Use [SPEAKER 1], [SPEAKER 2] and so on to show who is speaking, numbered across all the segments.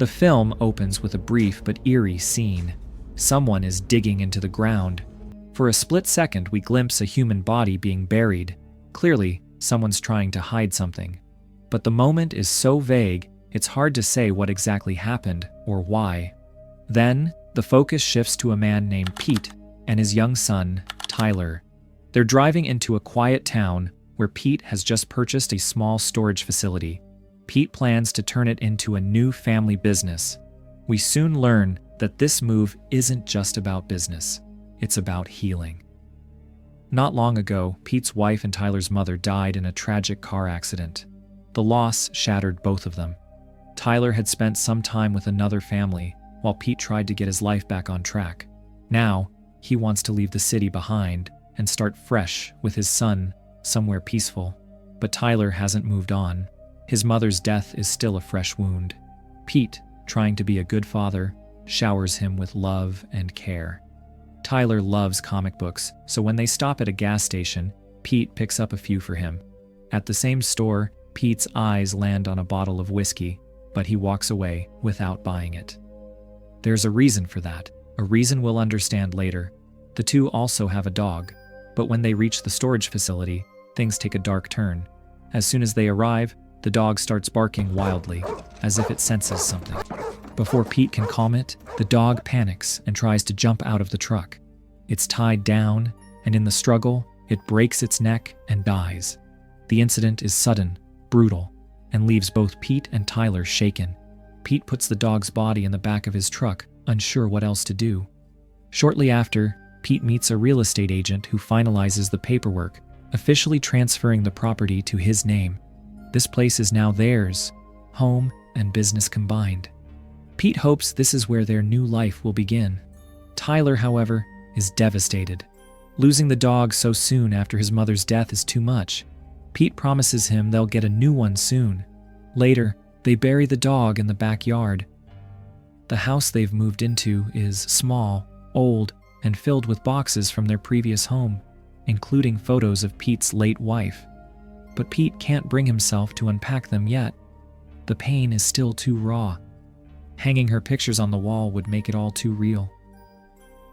[SPEAKER 1] The film opens with a brief but eerie scene. Someone is digging into the ground. For a split second, we glimpse a human body being buried. Clearly, someone's trying to hide something. But the moment is so vague, it's hard to say what exactly happened or why. Then, the focus shifts to a man named Pete and his young son, Tyler. They're driving into a quiet town where Pete has just purchased a small storage facility. Pete plans to turn it into a new family business. We soon learn that this move isn't just about business, it's about healing. Not long ago, Pete's wife and Tyler's mother died in a tragic car accident. The loss shattered both of them. Tyler had spent some time with another family, while Pete tried to get his life back on track. Now, he wants to leave the city behind and start fresh with his son somewhere peaceful. But Tyler hasn't moved on. His mother's death is still a fresh wound. Pete, trying to be a good father, showers him with love and care. Tyler loves comic books, so when they stop at a gas station, Pete picks up a few for him. At the same store, Pete's eyes land on a bottle of whiskey, but he walks away without buying it. There's a reason for that, a reason we'll understand later. The two also have a dog, but when they reach the storage facility, things take a dark turn. As soon as they arrive, the dog starts barking wildly, as if it senses something. Before Pete can calm it, the dog panics and tries to jump out of the truck. It's tied down, and in the struggle, it breaks its neck and dies. The incident is sudden, brutal, and leaves both Pete and Tyler shaken. Pete puts the dog's body in the back of his truck, unsure what else to do. Shortly after, Pete meets a real estate agent who finalizes the paperwork, officially transferring the property to his name. This place is now theirs, home and business combined. Pete hopes this is where their new life will begin. Tyler, however, is devastated. Losing the dog so soon after his mother's death is too much. Pete promises him they'll get a new one soon. Later, they bury the dog in the backyard. The house they've moved into is small, old, and filled with boxes from their previous home, including photos of Pete's late wife. But Pete can't bring himself to unpack them yet. The pain is still too raw. Hanging her pictures on the wall would make it all too real.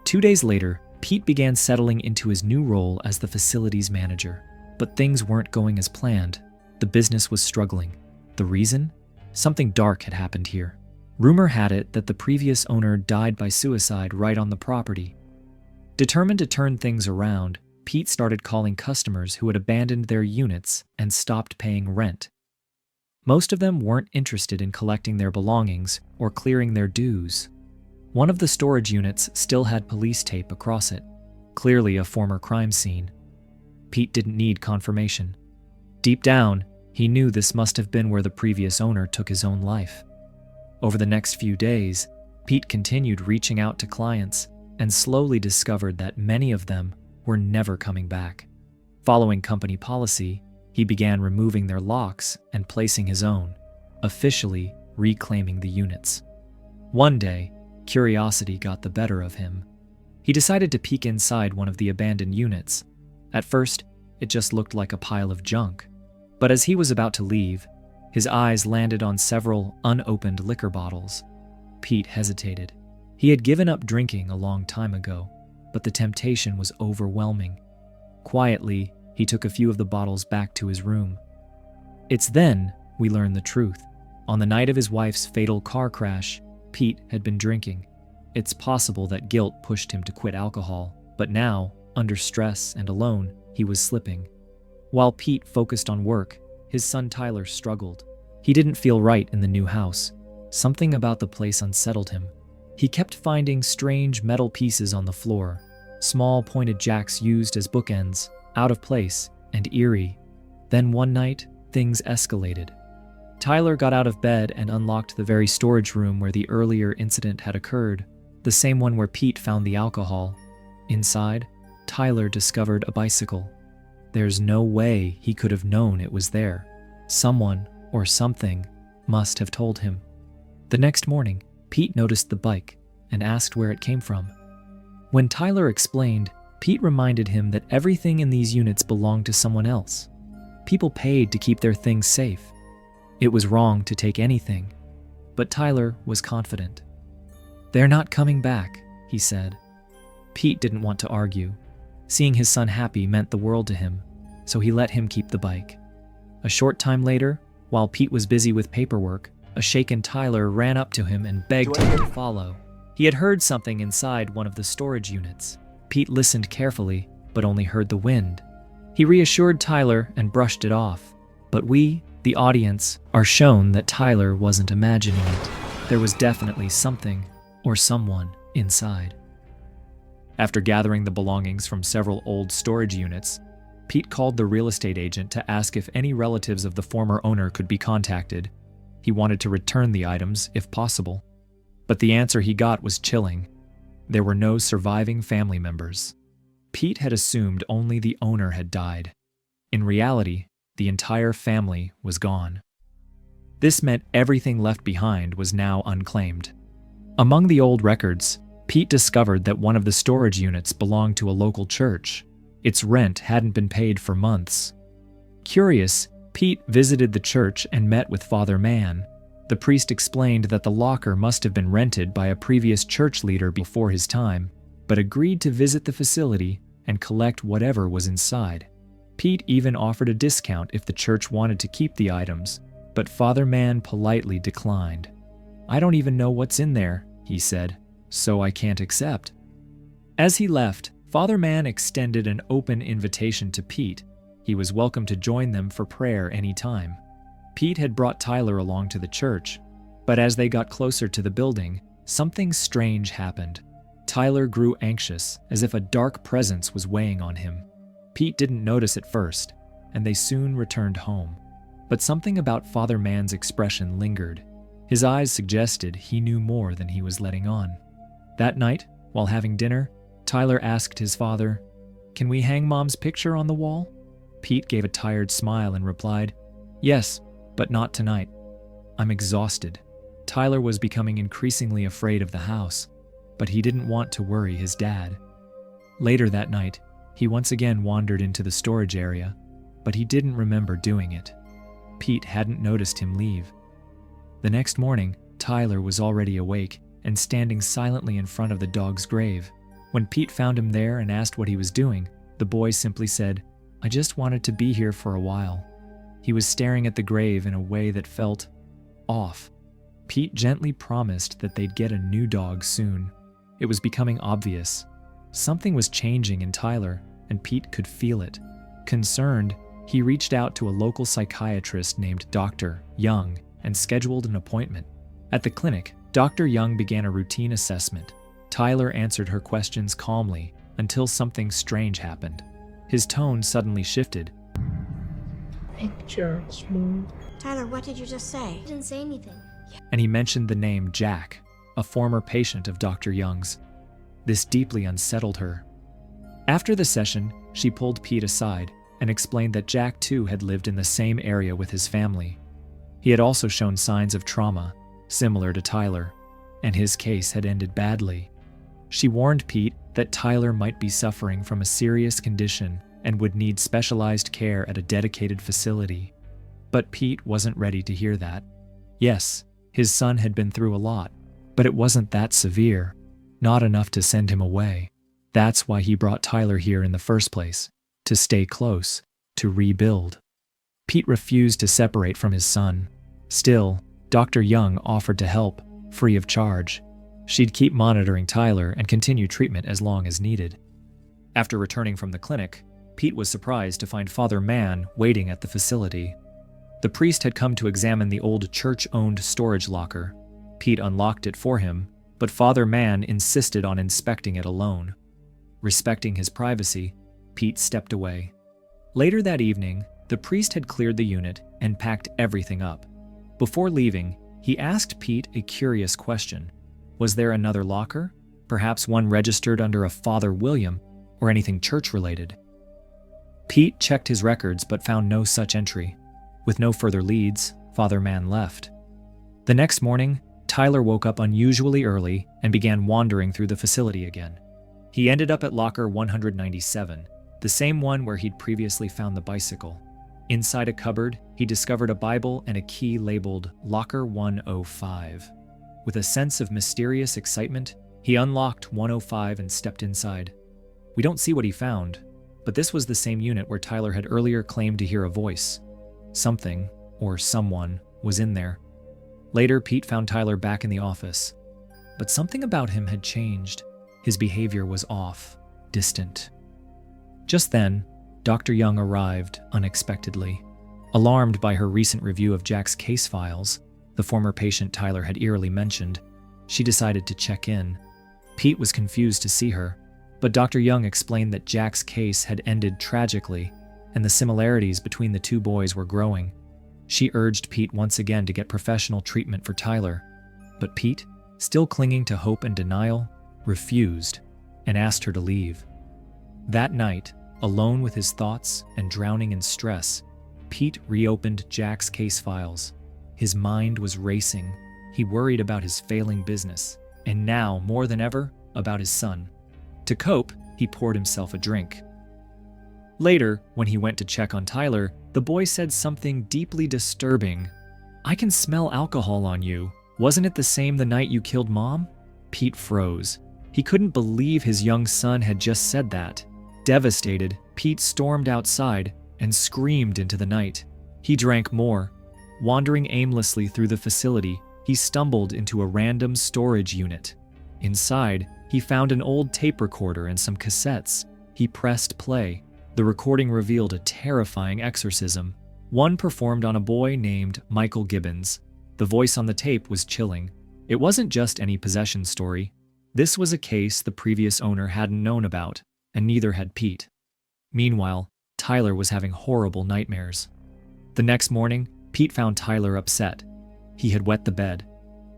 [SPEAKER 1] 2 days later, Pete began settling into his new role as the facilities manager. But things weren't going as planned. The business was struggling. The reason? Something dark had happened here. Rumor had it that the previous owner died by suicide right on the property. Determined to turn things around, Pete started calling customers who had abandoned their units and stopped paying rent. Most of them weren't interested in collecting their belongings or clearing their dues. One of the storage units still had police tape across it, clearly a former crime scene. Pete didn't need confirmation. Deep down, he knew this must have been where the previous owner took his own life. Over the next few days, Pete continued reaching out to clients and slowly discovered that many of them were never coming back. Following company policy, he began removing their locks and placing his own, officially reclaiming the units. One day, curiosity got the better of him. He decided to peek inside one of the abandoned units. At first, it just looked like a pile of junk. But as he was about to leave, his eyes landed on several unopened liquor bottles. Pete hesitated. He had given up drinking a long time ago, but the temptation was overwhelming. Quietly, he took a few of the bottles back to his room. It's then we learn the truth. On the night of his wife's fatal car crash, Pete had been drinking. It's possible that guilt pushed him to quit alcohol, but now, under stress and alone, he was slipping. While Pete focused on work, his son Tyler struggled. He didn't feel right in the new house. Something about the place unsettled him. He kept finding strange metal pieces on the floor, small pointed jacks used as bookends, out of place and eerie. Then one night, things escalated. Tyler got out of bed and unlocked the very storage room where the earlier incident had occurred, the same one where Pete found the alcohol. Inside, Tyler discovered a bicycle. There's no way he could have known it was there. Someone or something must have told him. The next morning, Pete noticed the bike and asked where it came from. When Tyler explained, Pete reminded him that everything in these units belonged to someone else. People paid to keep their things safe. It was wrong to take anything. but Tyler was confident. "They're not coming back," he said. Pete didn't want to argue. Seeing his son happy meant the world to him, so he let him keep the bike. A short time later, while Pete was busy with paperwork, a shaken Tyler ran up to him and begged him to follow. He had heard something inside one of the storage units. Pete listened carefully, but only heard the wind. He reassured Tyler and brushed it off. But we, the audience, are shown that Tyler wasn't imagining it. There was definitely something or someone inside. After gathering the belongings from several old storage units, Pete called the real estate agent to ask if any relatives of the former owner could be contacted. He wanted to return the items if possible. But the answer he got was chilling. There were no surviving family members. Pete had assumed only the owner had died. In reality, the entire family was gone. This meant everything left behind was now unclaimed. Among the old records, Pete discovered that one of the storage units belonged to a local church. Its rent hadn't been paid for months. Curious, Pete visited the church and met with Father Mann. The priest explained that the locker must have been rented by a previous church leader before his time, but agreed to visit the facility and collect whatever was inside. Pete even offered a discount if the church wanted to keep the items, but Father Mann politely declined. "I don't even know what's in there," he said, "so I can't accept." As he left, Father Mann extended an open invitation to Pete. He was welcome to join them for prayer any time. Pete had brought Tyler along to the church, but as they got closer to the building, something strange happened. Tyler grew anxious, as if a dark presence was weighing on him. Pete didn't notice at first, and they soon returned home. But something about Father Mann's expression lingered. His eyes suggested he knew more than he was letting on. That night, while having dinner, Tyler asked his father, "Can we hang Mom's picture on the wall?" Pete gave a tired smile and replied, "Yes, but not tonight. I'm exhausted." Tyler was becoming increasingly afraid of the house, but he didn't want to worry his dad. Later that night, he once again wandered into the storage area, but he didn't remember doing it. Pete hadn't noticed him leave. The next morning, Tyler was already awake and standing silently in front of the dog's grave. When Pete found him there and asked what he was doing, the boy simply said, "I just wanted to be here for a while." He was staring at the grave in a way that felt off. Pete gently promised that they'd get a new dog soon. It was becoming obvious. Something was changing in Tyler, and Pete could feel it. Concerned, he reached out to a local psychiatrist named Dr. Young and scheduled an appointment. At the clinic, Dr. Young began a routine assessment. Tyler answered her questions calmly until something strange happened. His tone suddenly shifted.
[SPEAKER 2] Picture small.
[SPEAKER 3] Tyler, what did you just say?
[SPEAKER 4] I didn't say anything.
[SPEAKER 1] And he mentioned the name Jack, a former patient of Dr. Young's. This deeply unsettled her. After the session, she pulled Pete aside and explained that Jack too had lived in the same area with his family. He had also shown signs of trauma, similar to Tyler, and his case had ended badly. She warned Pete that Tyler might be suffering from a serious condition and would need specialized care at a dedicated facility. But Pete wasn't ready to hear that. Yes, his son had been through a lot, but it wasn't that severe, not enough to send him away. That's why he brought Tyler here in the first place, to stay close, to rebuild. Pete refused to separate from his son. Still, Dr. Young offered to help, free of charge. She'd keep monitoring Tyler and continue treatment as long as needed. After returning from the clinic, Pete was surprised to find Father Mann waiting at the facility. The priest had come to examine the old church-owned storage locker. Pete unlocked it for him, but Father Mann insisted on inspecting it alone. Respecting his privacy, Pete stepped away. Later that evening, the priest had cleared the unit and packed everything up. Before leaving, he asked Pete a curious question. Was there another locker? Perhaps one registered under a Father William, or anything church-related? Pete checked his records but found no such entry. With no further leads, Father Mann left. The next morning, Tyler woke up unusually early and began wandering through the facility again. He ended up at locker 197, the same one where he'd previously found the bicycle. Inside a cupboard, he discovered a Bible and a key labeled Locker 105. With a sense of mysterious excitement, he unlocked 105 and stepped inside. We don't see what he found, but this was the same unit where Tyler had earlier claimed to hear a voice. Something, or someone, was in there. Later, Pete found Tyler back in the office. But something about him had changed. His behavior was off, distant. Just then, Dr. Young arrived unexpectedly. Alarmed by her recent review of Jack's case files, the former patient Tyler had eerily mentioned, she decided to check in. Pete was confused to see her, but Dr. Young explained that Jack's case had ended tragically, and the similarities between the two boys were growing. She urged Pete once again to get professional treatment for Tyler, but Pete, still clinging to hope and denial, refused and asked her to leave. That night, alone with his thoughts and drowning in stress, Pete reopened Jack's case files. His mind was racing. He worried about his failing business, and now, more than ever, about his son. To cope, he poured himself a drink. Later, when he went to check on Tyler, the boy said something deeply disturbing. "I can smell alcohol on you. Wasn't it the same the night you killed Mom?" Pete froze. He couldn't believe his young son had just said that. Devastated, Pete stormed outside and screamed into the night. He drank more. Wandering aimlessly through the facility, he stumbled into a random storage unit. Inside, he found an old tape recorder and some cassettes. He pressed play. The recording revealed a terrifying exorcism, one performed on a boy named Michael Gibbons. The voice on the tape was chilling. It wasn't just any possession story. This was a case the previous owner hadn't known about, and neither had Pete. Meanwhile, Tyler was having horrible nightmares. The next morning, Pete found Tyler upset. He had wet the bed.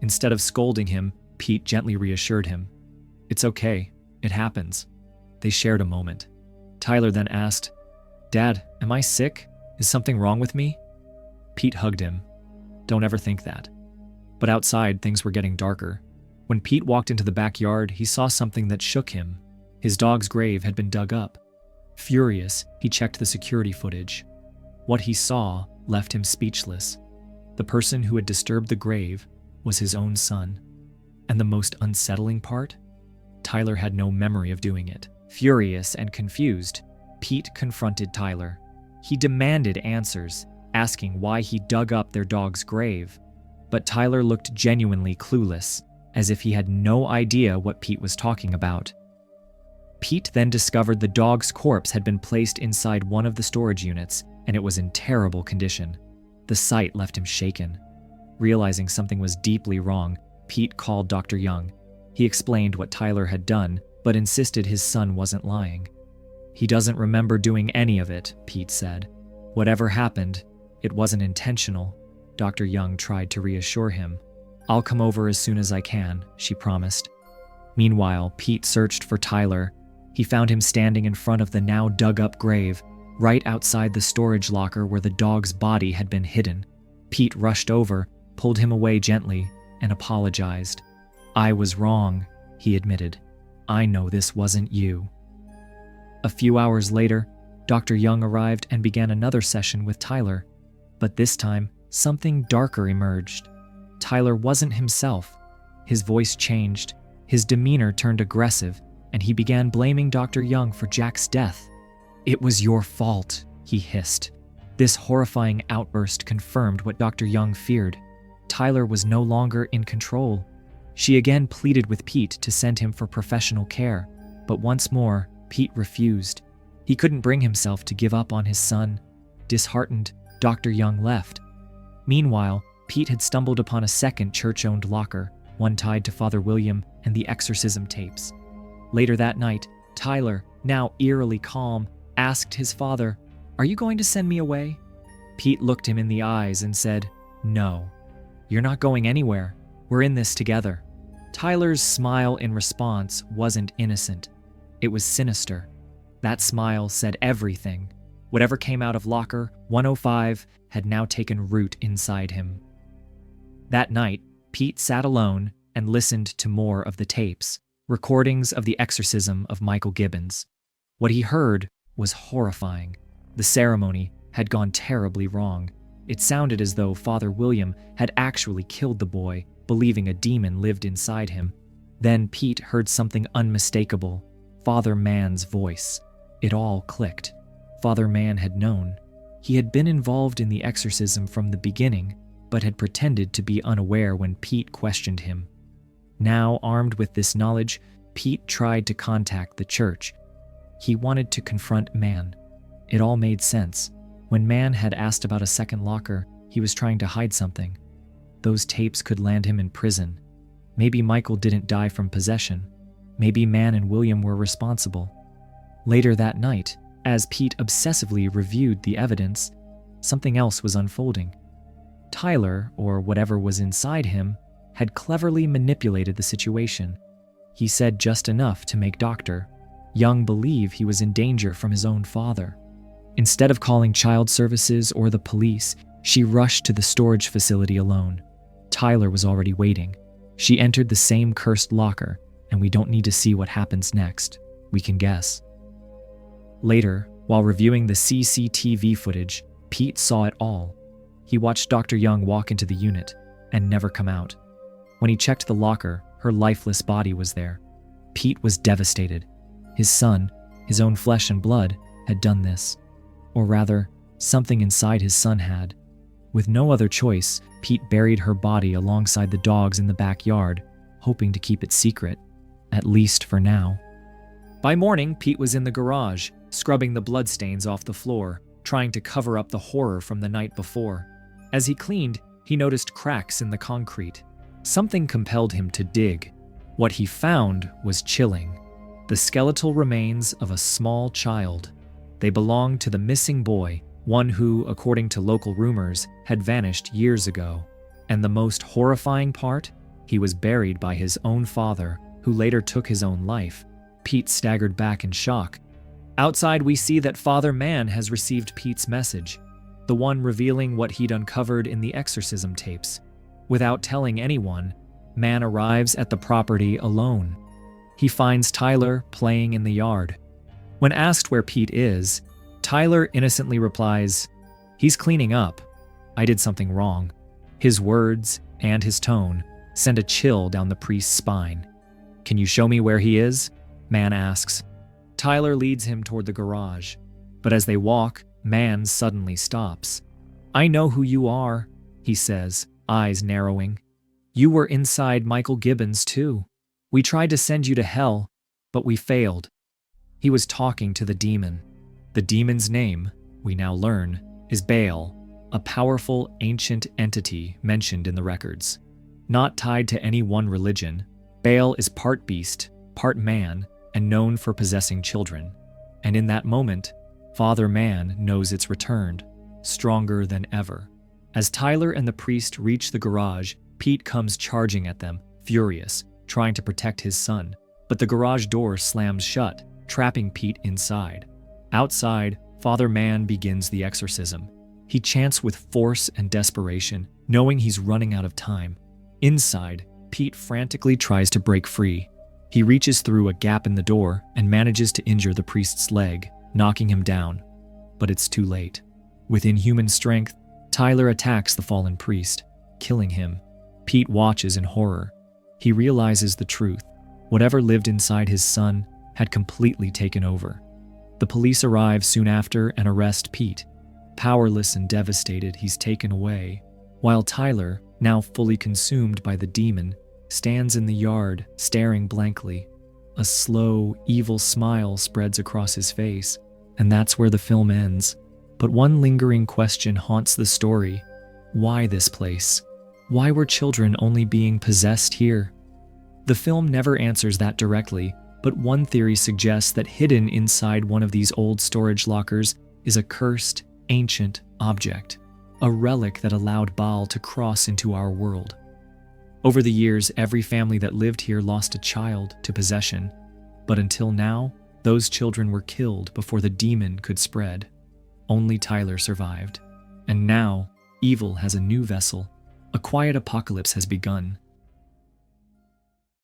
[SPEAKER 1] Instead of scolding him, Pete gently reassured him. "It's okay. It happens." They shared a moment. Tyler then asked, "Dad, am I sick? Is something wrong with me?" Pete hugged him. "Don't ever think that." But outside, things were getting darker. When Pete walked into the backyard, he saw something that shook him. His dog's grave had been dug up. Furious, he checked the security footage. What he saw left him speechless. The person who had disturbed the grave was his own son. And the most unsettling part? Tyler had no memory of doing it. Furious and confused, Pete confronted Tyler. He demanded answers, asking why he dug up their dog's grave. But Tyler looked genuinely clueless, as if he had no idea what Pete was talking about. Pete then discovered the dog's corpse had been placed inside one of the storage units, and it was in terrible condition. The sight left him shaken. Realizing something was deeply wrong, Pete called Dr. Young. He explained what Tyler had done, but insisted his son wasn't lying. "He doesn't remember doing any of it," Pete said. "Whatever happened, it wasn't intentional." Dr. Young tried to reassure him. "I'll come over as soon as I can," she promised. Meanwhile, Pete searched for Tyler. He found him standing in front of the now dug-up grave, right outside the storage locker where the dog's body had been hidden. Pete rushed over, pulled him away gently, and apologized. "I was wrong," he admitted. "I know this wasn't you." A few hours later, Dr. Young arrived and began another session with Tyler. But this time, something darker emerged. Tyler wasn't himself. His voice changed, his demeanor turned aggressive, and he began blaming Dr. Young for Jack's death. "It was your fault," he hissed. This horrifying outburst confirmed what Dr. Young feared. Tyler was no longer in control. She again pleaded with Pete to send him for professional care, but once more, Pete refused. He couldn't bring himself to give up on his son. Disheartened, Dr. Young left. Meanwhile, Pete had stumbled upon a second church-owned locker, one tied to Father William and the exorcism tapes. Later that night, Tyler, now eerily calm, asked his father, "Are you going to send me away?" Pete looked him in the eyes and said, "No, you're not going anywhere. We're in this together." Tyler's smile in response wasn't innocent. It was sinister. That smile said everything. Whatever came out of locker 105 had now taken root inside him. That night, Pete sat alone and listened to more of the tapes, recordings of the exorcism of Michael Gibbons. What he heard was horrifying. The ceremony, had gone terribly wrong. It sounded as though Father William had actually killed the boy, believing a demon lived inside him. Then Pete heard something unmistakable, Father Mann's voice. It all clicked. Father Mann had known. He had been involved in the exorcism from the beginning, but had pretended to be unaware when Pete questioned him. Now, armed with this knowledge, Pete tried to contact the church. He wanted to confront Mann. It all made sense. When Mann had asked about a second locker, he was trying to hide something. Those tapes could land him in prison. Maybe Michael didn't die from possession. Maybe Mann and William were responsible. Later that night, as Pete obsessively reviewed the evidence, something else was unfolding. Tyler, or whatever was inside him, had cleverly manipulated the situation. He said just enough to make Dr. Young believe he was in danger from his own father. Instead of calling child services or the police, she rushed to the storage facility alone. Tyler was already waiting. She entered the same cursed locker, and we don't need to see what happens next. We can guess. Later, while reviewing the CCTV footage, Pete saw it all. He watched Dr. Young walk into the unit and never come out. When he checked the locker, her lifeless body was there. Pete was devastated. His son, his own flesh and blood, had done this. Or rather, something inside his son had. With no other choice, Pete buried her body alongside the dogs in the backyard, hoping to keep it secret, at least for now. By morning, Pete was in the garage, scrubbing the bloodstains off the floor, trying to cover up the horror from the night before. As he cleaned, he noticed cracks in the concrete. Something compelled him to dig. What he found was chilling. The skeletal remains of a small child. They belonged to the missing boy, one who, according to local rumors, had vanished years ago. And the most horrifying part? He was buried by his own father, who later took his own life. Pete staggered back in shock. Outside, we see that Father Mann has received Pete's message, the one revealing what he'd uncovered in the exorcism tapes. Without telling anyone, Mann arrives at the property alone. He finds Tyler playing in the yard. When asked where Pete is, Tyler innocently replies, "He's cleaning up. I did something wrong." His words and his tone send a chill down the priest's spine. "Can you show me where he is?" Mann asks. Tyler leads him toward the garage, but as they walk, Mann suddenly stops. "I know who you are," he says, eyes narrowing. "You were inside Michael Gibbons too. We tried to send you to hell, but we failed." He was talking to the demon. The demon's name, we now learn, is Baal, a powerful ancient entity mentioned in the records. Not tied to any one religion, Baal is part beast, part man, and known for possessing children. And in that moment, Father Mann knows it's returned, stronger than ever. As Tyler and the priest reach the garage, Pete comes charging at them, furious, trying to protect his son. But the garage door slams shut, trapping Pete inside. Outside, Father Mann begins the exorcism. He chants with force and desperation, knowing he's running out of time. Inside, Pete frantically tries to break free. He reaches through a gap in the door and manages to injure the priest's leg, knocking him down. But it's too late. With inhuman strength, Tyler attacks the fallen priest, killing him. Pete watches in horror. He realizes the truth. Whatever lived inside his son had completely taken over. The police arrive soon after and arrest Pete. Powerless and devastated, he's taken away, while Tyler, now fully consumed by the demon, stands in the yard, staring blankly. A slow, evil smile spreads across his face, and that's where the film ends. But one lingering question haunts the story. Why this place? Why were children only being possessed here? The film never answers that directly, but one theory suggests that hidden inside one of these old storage lockers is a cursed, ancient object, a relic that allowed Baal to cross into our world. Over the years, every family that lived here lost a child to possession, but until now, those children were killed before the demon could spread. Only Tyler survived. And now, evil has a new vessel. A quiet apocalypse has begun.